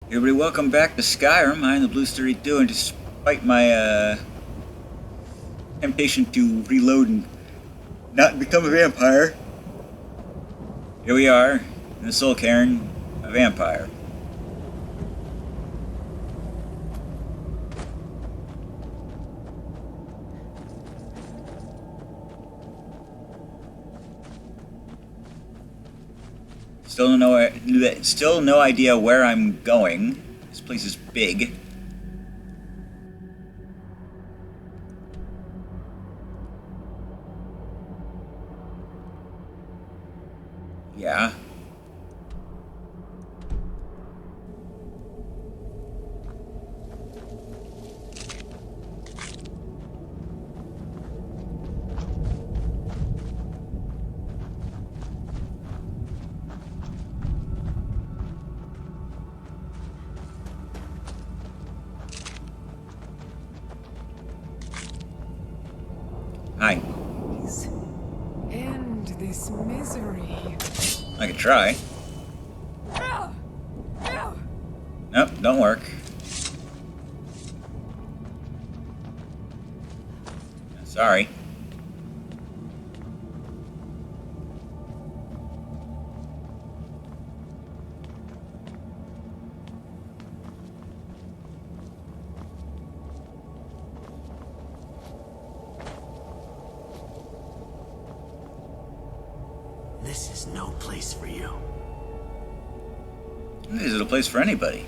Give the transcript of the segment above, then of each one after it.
Everybody, welcome back to Skyrim. I'm the Blue 32, and despite my temptation to reload and not become a vampire, here we are in the Soul Cairn, a vampire. Still no idea where I'm going. This place is big. Yeah. Hi. End this misery. I could try. Nope, don't work. Sorry. This is no place for you. This is a place for anybody.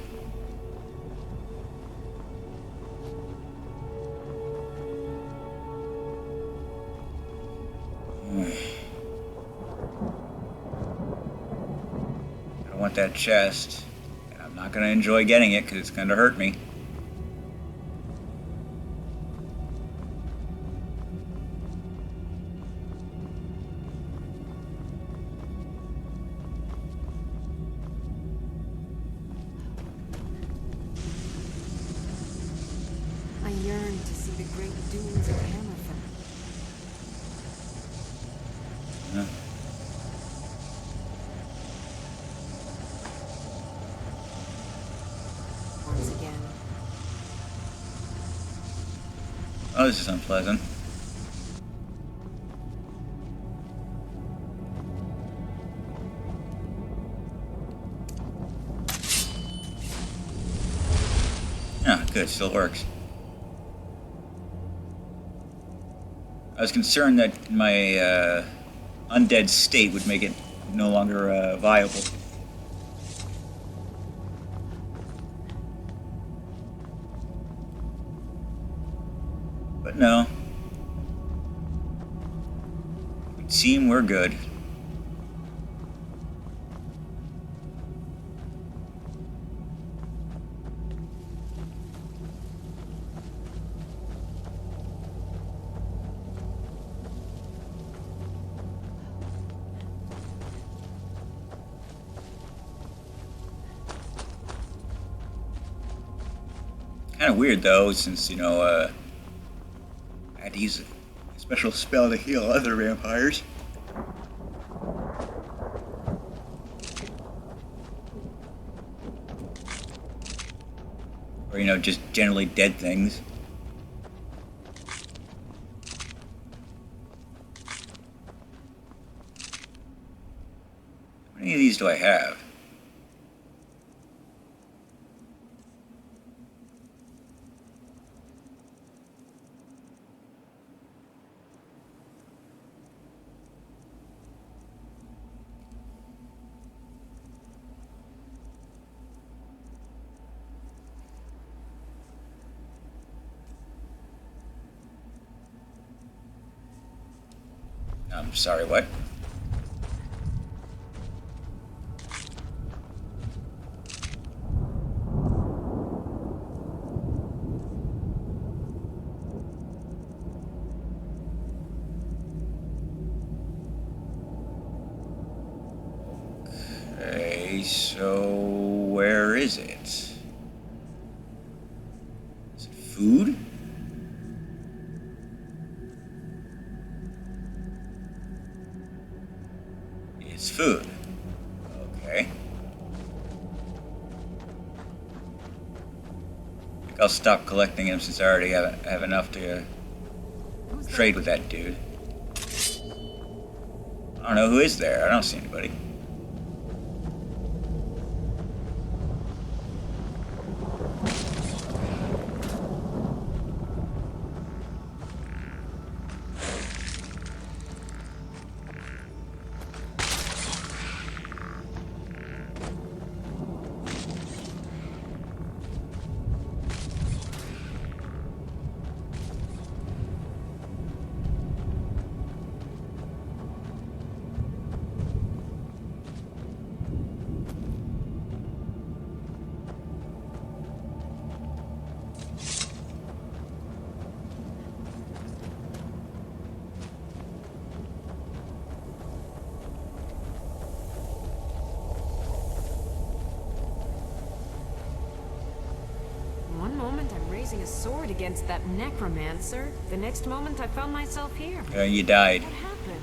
I don't want that chest. And I'm not going to enjoy getting it because it's going to hurt me. I yearn to see the great dunes of Hammerfell. Yeah. Once again. Oh, this is unpleasant. Ah, good, still works. I was concerned that my undead state would make it no longer viable. But no. It would seem we're good. Kind of weird though, since, I had to use a special spell to heal other vampires. Or, just generally dead things. How many of these do I have? I'm sorry, what? Okay, so where is it? Is it food? It's food. Okay. I'll stop collecting them since I already have enough to trade with that dude. I don't know who is there. I don't see anybody. One moment I'm raising a sword against that necromancer. The next moment I found myself here. You died. What happened?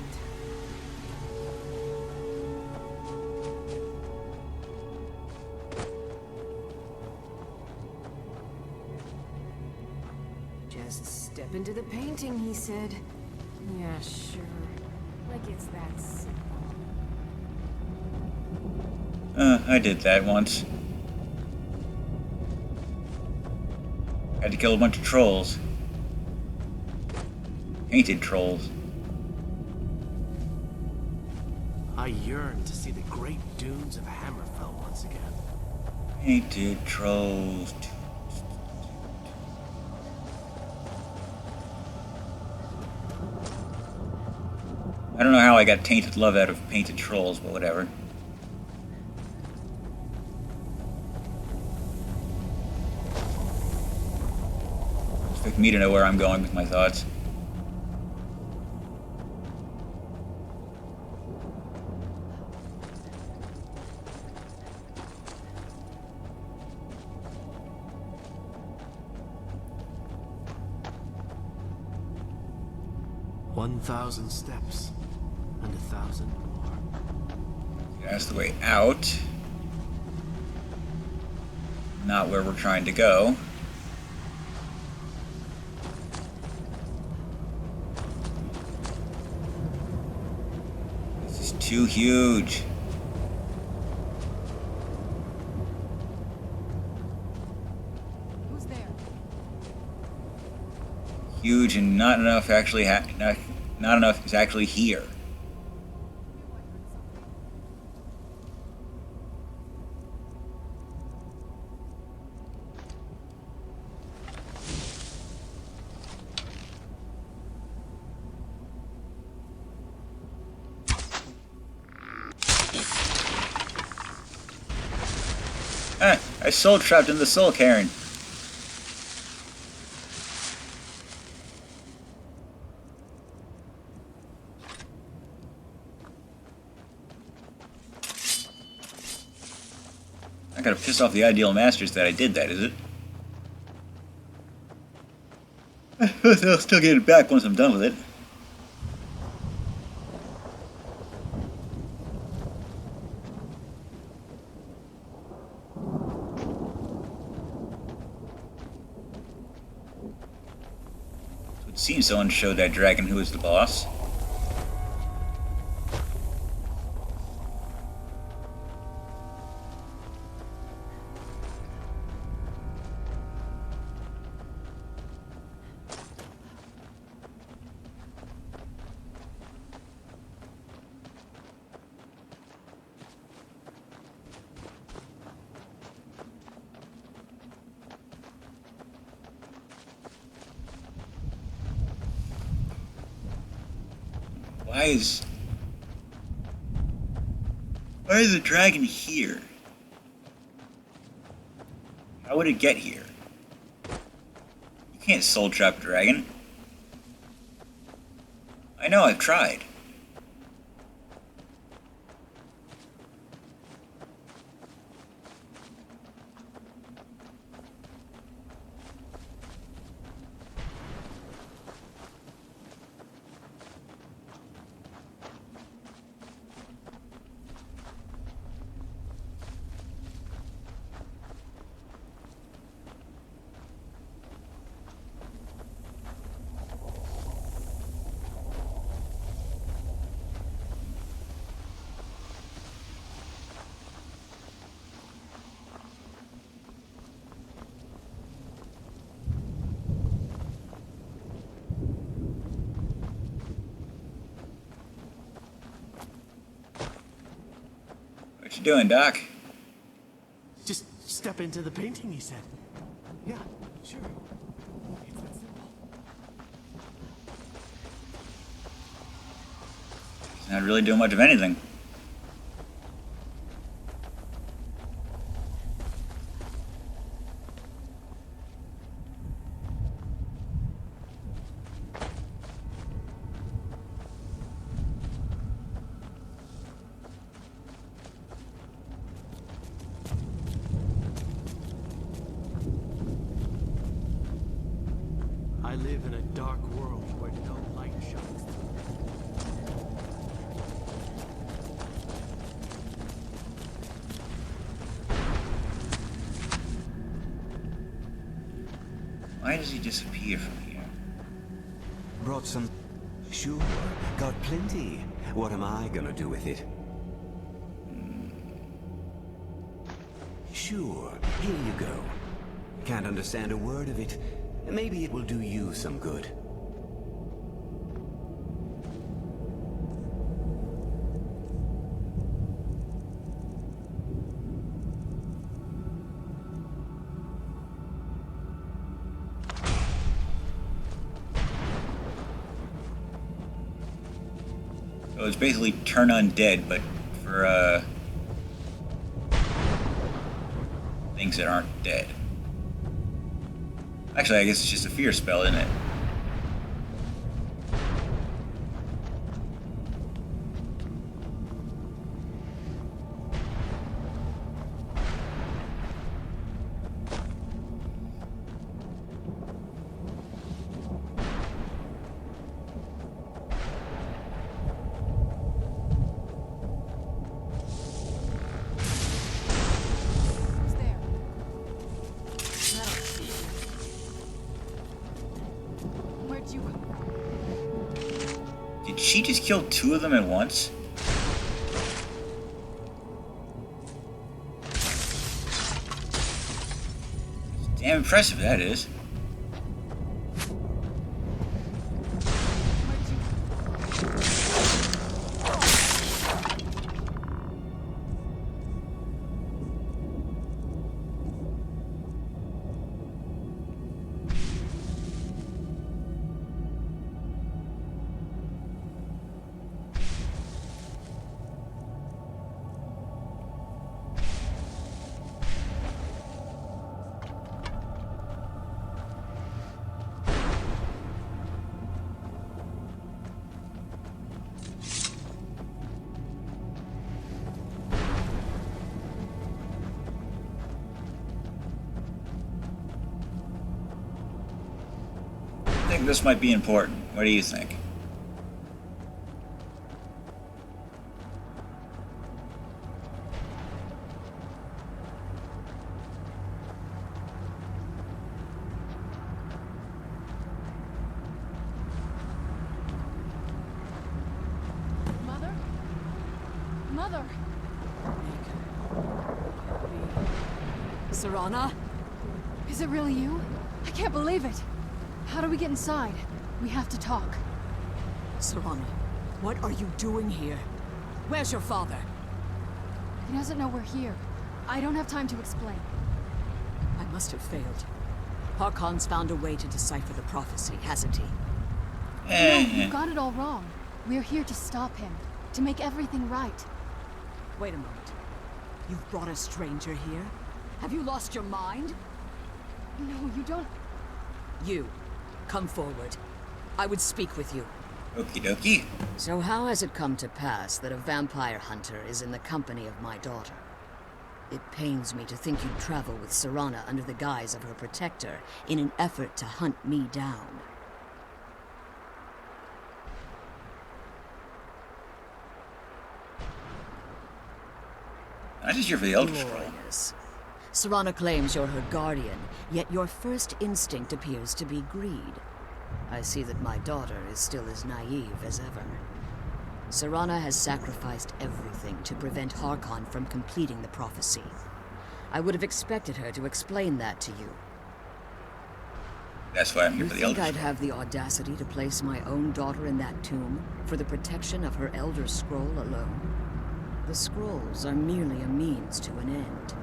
Just step into the painting, he said. Yeah, sure. Like it's that simple. I did that once. Had to kill a bunch of trolls. Painted trolls. I yearn to see the great dunes of Hammerfell once again. Painted trolls. I don't know how I got tainted love out of painted trolls, but whatever. Expect me to know where I'm going with my thoughts. "1,000 steps, and 1,000 more." That's the way out. Not where we're trying to go. This is too huge. Who's there? Huge and not enough actually not enough is actually here. I soul trapped in the soul cairn. I gotta piss off the ideal masters that I did that, is it? I'll still get it back once I'm done with it. It seems someone showed that dragon who was the boss. Why is the dragon here? How would it get here? You can't soul trap a dragon. I know, I've tried. doing, Doc? Just step into the painting, he said. Yeah, sure. It's that simple. He's not really doing much of anything. I live in a dark world where no light shines through. Why does he disappear from here? Brought some... Sure, got plenty. What am I gonna do with it? Sure, here you go. Can't understand a word of it. Maybe it will do you some good. So it's basically turn undead, but for things that aren't dead. Actually, I guess it's just a fear spell, isn't it? Who's there? I don't see you. Where'd you come from? Did she just kill two of them at once? Damn impressive that is. I think this might be important. What do you think? Mother? Mother! Serana? Is it really you? I can't believe it. How do we get inside? We have to talk. Serana, what are you doing here? Where's your father? He doesn't know we're here. I don't have time to explain. I must have failed. Harkon's found a way to decipher the prophecy, hasn't he? No, you got it all wrong. We're here to stop him. To make everything right. Wait a moment. You've brought a stranger here? Have you lost your mind? No, you don't... You, come forward. I would speak with you. Okie dokie. So how has it come to pass that a vampire hunter is in the company of my daughter? It pains me to think you'd travel with Serana under the guise of her protector in an effort to hunt me down. I'm just here for the Elder Scroll. Glorious. Serana claims you're her guardian, yet your first instinct appears to be greed. I see that my daughter is still as naive as ever. Serana has sacrificed everything to prevent Harkon from completing the prophecy. I would have expected her to explain that to you. That's why I'm here You for the think Elder I'd Scroll. have the audacity to place my own daughter in that tomb for the protection of her Elder Scroll alone? The scrolls are merely a means to an end.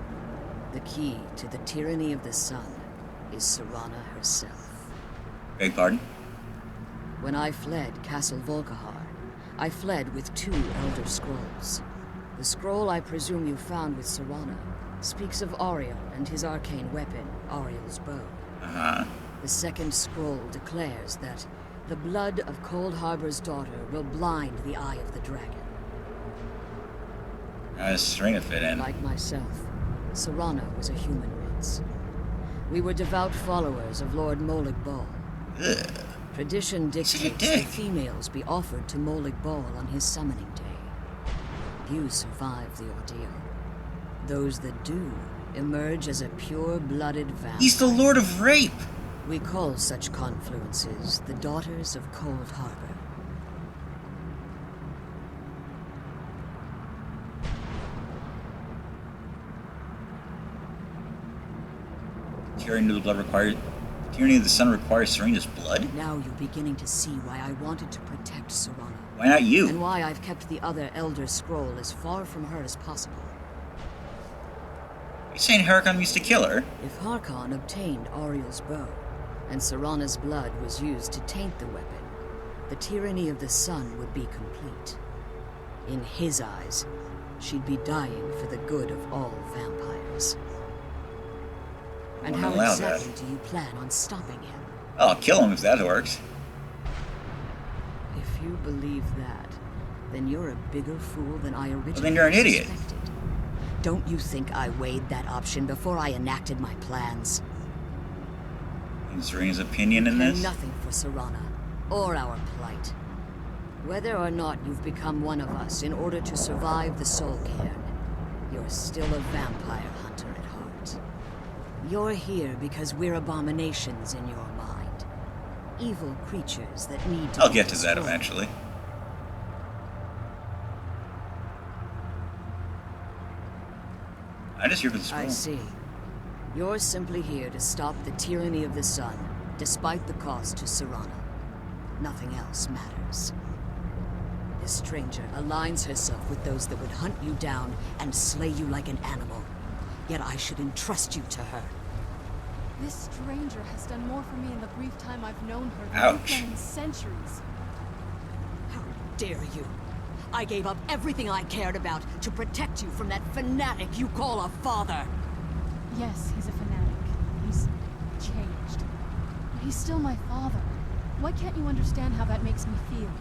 The key to the tyranny of the sun is Serana herself. Beg pardon? When I fled Castle Volkihar, I fled with 2 Elder Scrolls. The scroll I presume you found with Serana speaks of Ariel and his arcane weapon, Ariel's bow. Uh-huh. The second scroll declares that the blood of Cold Harbor's daughter will blind the eye of the dragon. String to fit in. Like myself, Serana was a human once. We were devout followers of Lord Molig Bal. Ugh. Tradition dictates dick. that females be offered to Molig Bal on his summoning day. Few survive the ordeal. Those that do emerge as a pure-blooded vampire. He's the Lord of Rape! We call such confluences the Daughters of Cold Harbor. Tyranny of the blood requires... Tyranny of the sun requires Serena's blood? Now you're beginning to see why I wanted to protect Serana. Why not you? And why I've kept the other Elder Scroll as far from her as possible. You're saying Harkon used to kill her? If Harkon obtained Ariel's bow, and Serana's blood was used to taint the weapon, the tyranny of the sun would be complete. In his eyes, she'd be dying for the good of all vampires. And how allow that. exactly do you plan on stopping him? I'll kill him if that works. If you believe that, then you're a bigger fool than I originally then you're an idiot. suspected. Don't you think I weighed that option before I enacted my plans? And Serena's opinion in Care this? nothing for Serana, or our plight. Whether or not you've become one of us in order to survive the Soul Cairn, you're still a vampire hunter at heart. You're here because we're abominations in your mind. Evil creatures that need to I'll be get to that destroyed. eventually. I just hear for the scroll. I see. You're simply here to stop the tyranny of the sun, despite the cost to Serana. Nothing else matters. This stranger aligns herself with those that would hunt you down and slay you like an animal. Yet I should entrust you to her. This stranger has done more for me in the brief time I've known her than Ouch. you've done in centuries. How dare you! I gave up everything I cared about to protect you from that fanatic you call a father! Yes, he's a fanatic. He's changed. But he's still my father. Why can't you understand how that makes me feel?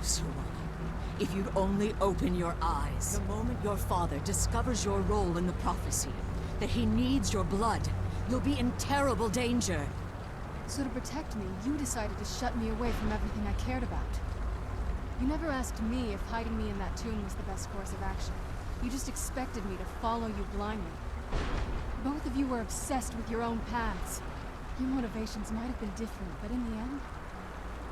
Serana, if you'd only open your eyes. The moment your father discovers your role in the prophecy, that he needs your blood, you'll be in terrible danger. So to protect me, you decided to shut me away from everything I cared about. You never asked me if hiding me in that tomb was the best course of action. You just expected me to follow you blindly. Both of you were obsessed with your own paths. Your motivations might have been different, but in the end,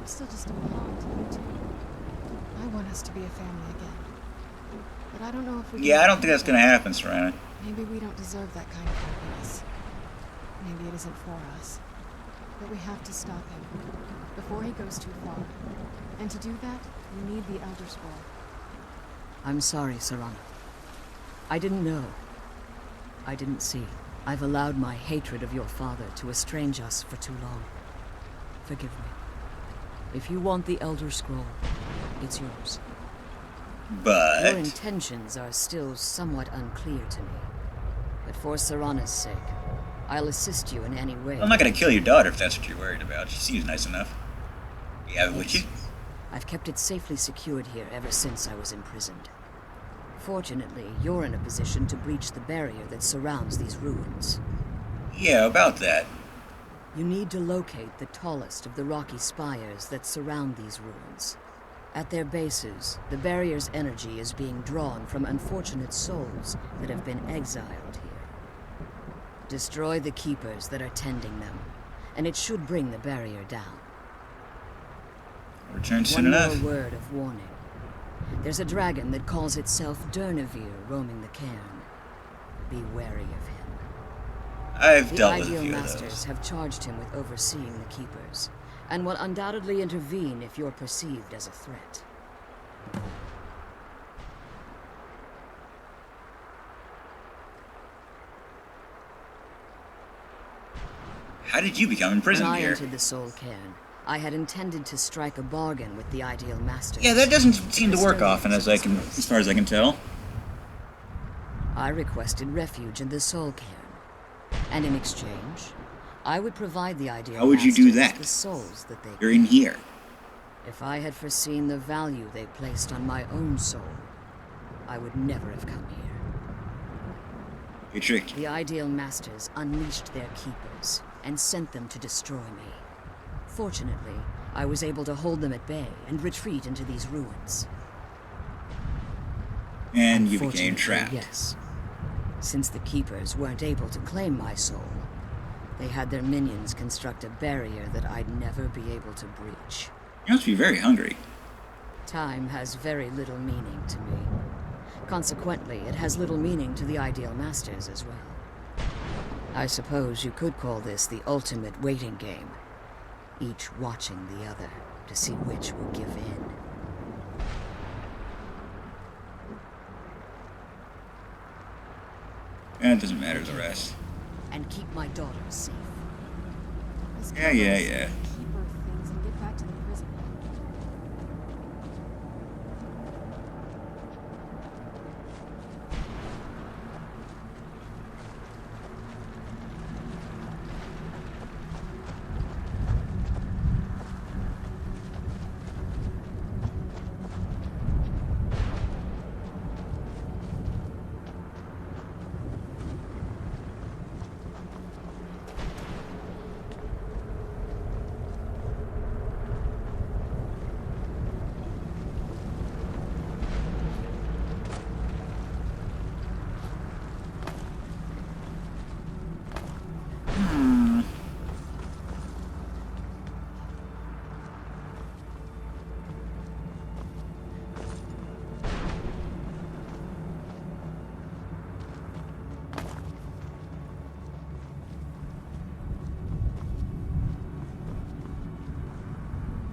I'm still just a pawn to you two. I want us to be a family again. But I don't know if we Yeah, can. I don't think that's gonna happen, Serena. Maybe we don't deserve that kind of happiness. Maybe it isn't for us. But we have to stop him before he goes too far. And to do that, we need the Elder Scroll. I'm sorry, Serana. I didn't know. I didn't see. I've allowed my hatred of your father to estrange us for too long. Forgive me. If you want the Elder Scroll, it's yours. Your But... intentions are still somewhat unclear to me. But for Serana's sake, I'll assist you in any way. I'm not gonna kill your daughter if that's what you're worried about. She seems nice enough. You have it with you? I've kept it safely secured here ever since I was imprisoned. Fortunately, you're in a position to breach the barrier that surrounds these ruins. Yeah, about that. You need to locate the tallest of the rocky spires that surround these ruins. At their bases, the barrier's energy is being drawn from unfortunate souls that have been exiled here. Destroy the keepers that are tending them, and it should bring the barrier down. Return soon One enough. more word of warning. There's a dragon that calls itself Durnevere roaming the cairn. Be wary of him. I've The dealt with a Ideal few of Masters those. have charged him with overseeing the Keepers, and will undoubtedly intervene if you're perceived as a threat. How did you become When imprisoned I here? entered the Soul Cairn, I had intended to strike a bargain with the Ideal Masters. Yeah, that doesn't seem to work Custodians often, of this place. as far as I can tell. I requested refuge in the Soul Cairn, and in exchange, I would provide the Ideal How would you do Masters that? the souls that they You're in here. If I had foreseen the value they placed on my own soul, I would never have come here. You're tricked. The Ideal Masters unleashed their keepers and sent them to destroy me. Fortunately, I was able to hold them at bay and retreat into these ruins. And you became Unfortunately, trapped. Yes. Since the keepers weren't able to claim my soul, they had their minions construct a barrier that I'd never be able to breach. You must be very hungry. Time has very little meaning to me. Consequently, it has little meaning to the Ideal Masters as well. I suppose you could call this the ultimate waiting game, each watching the other to see which will give in. And it doesn't matter the rest. And keep my daughter safe. Let's Yeah. Keep our things and get back to the prison.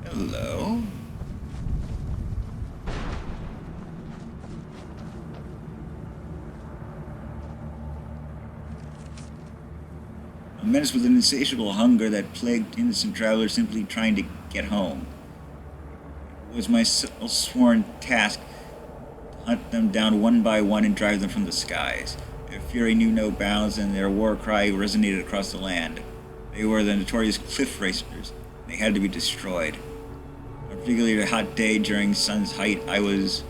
Hello? A menace with an insatiable hunger that plagued innocent travelers simply trying to get home. It was my sworn task to hunt them down one by one and drive them from the skies. Their fury knew no bounds, and their war cry resonated across the land. They were the notorious cliff racers. They had to be destroyed. On a particularly hot day during sun's height, I was...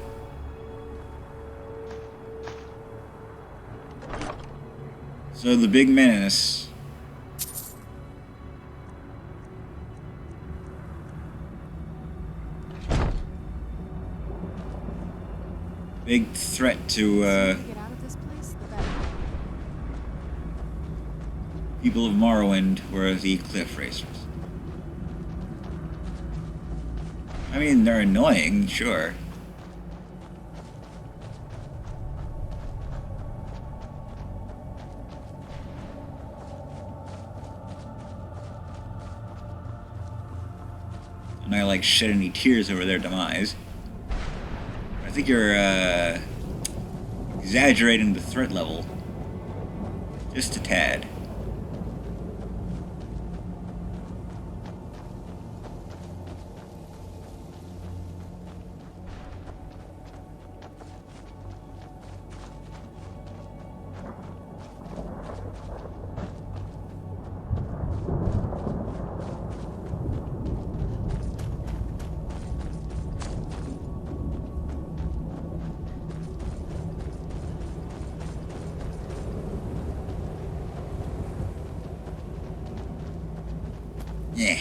So the big menace... Big threat to, Get out of this place, the better. people of Morrowind were the cliff racers. I mean, they're annoying, sure. And I like shed any tears over their demise. I think you're exaggerating the threat level just a tad. Yeah.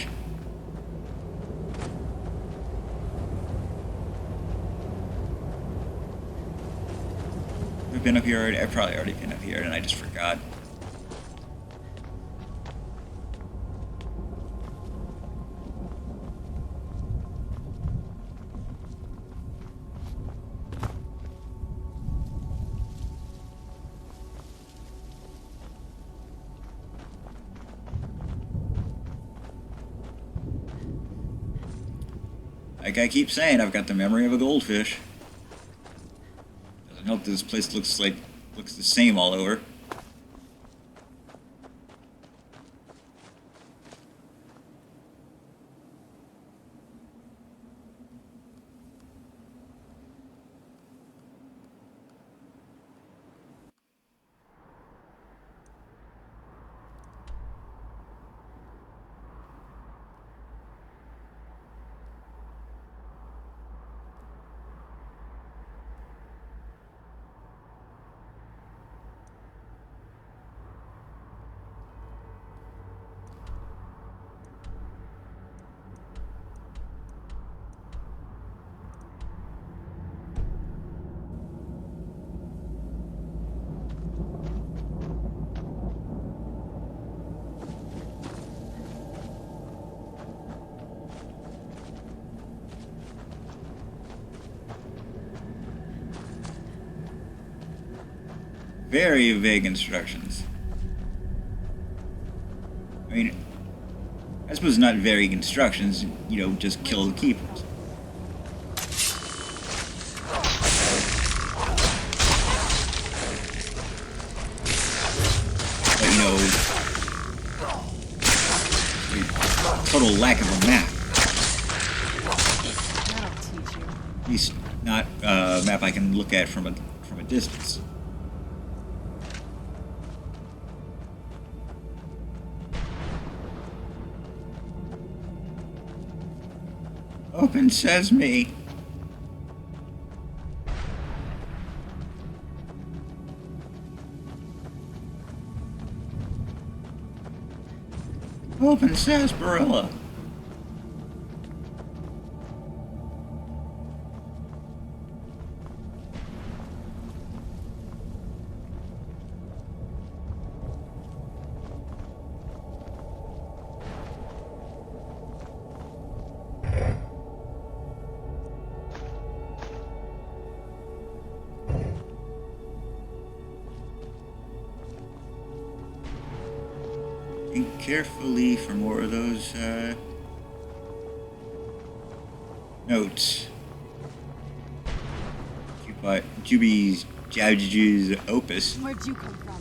I've been up here already. I've probably already been up here and I just forgot. Like I keep saying, I've got the memory of a goldfish. Doesn't help that this place looks the same all over. Very vague instructions. I mean, I suppose not vague instructions, you know, just kill the keepers. But, you know, total lack of a map. That'll teach you. At least not a map I can look at from a distance. Open sesame. Open sarsaparilla. Think carefully for more of those notes. Juby's Jabju's opus. Where'd you come from?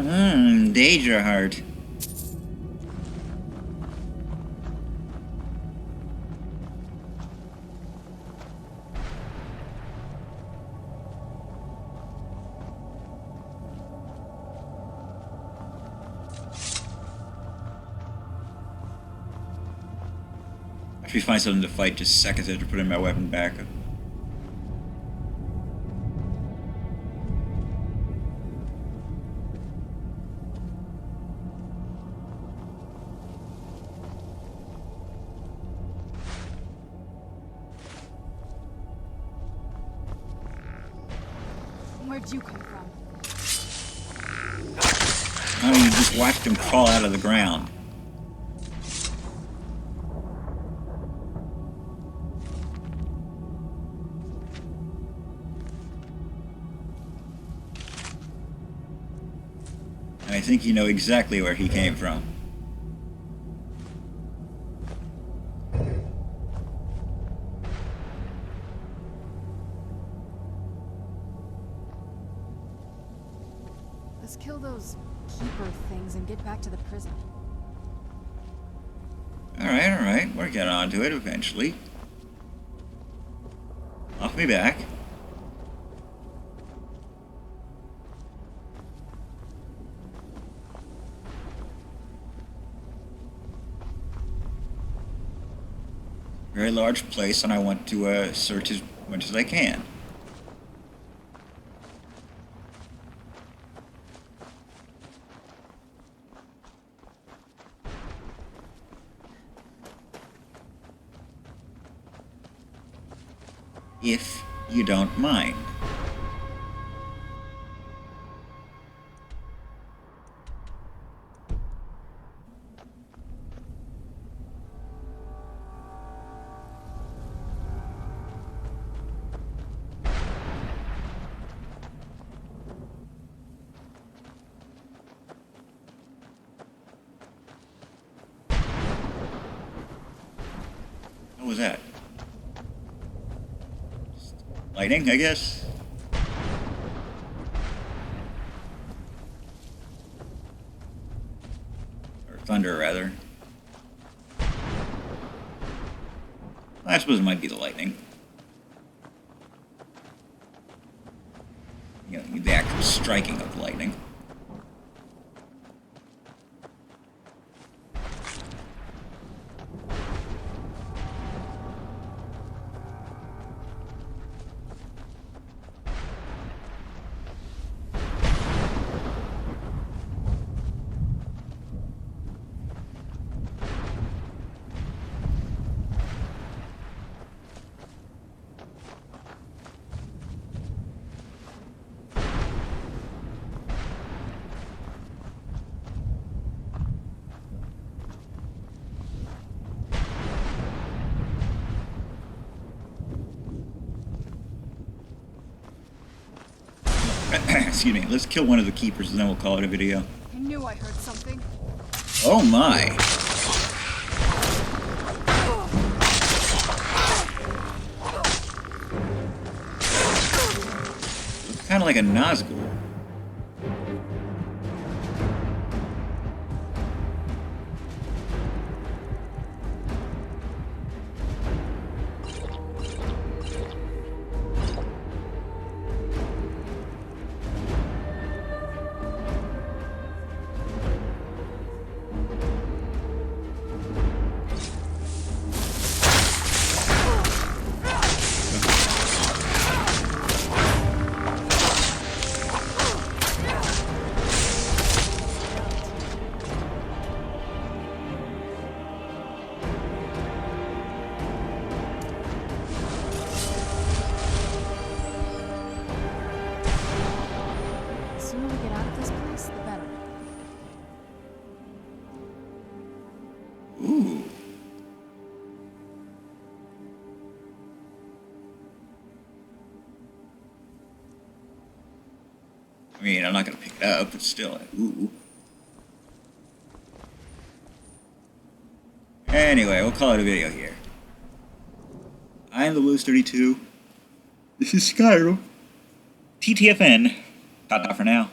Done. Danger heart. After we find something to fight, just seconds after putting my weapon back. Where'd you come from? Oh, you just watched him crawl out of the ground. And I think you know exactly where he came from. Let's kill those keeper things and get back to the prison. Alright, we'll get on to it eventually. Off me back. Very large place, and I want to search as much as I can. If you don't mind. What was that? Lightning, I guess? Or thunder, rather. I suppose it might be the lightning. You know, the actual striking of lightning. Excuse me. Let's kill one of the keepers and then we'll call it a video. I knew I heard something. Oh my. Kind of like a Nazgul. The sooner we get out of this place, the better. Ooh. I mean, I'm not gonna pick it up, but still, ooh. Anyway, we'll call it a video here. I am the Blues 32. This is Skyrim. TTFN. Ta-ta for now.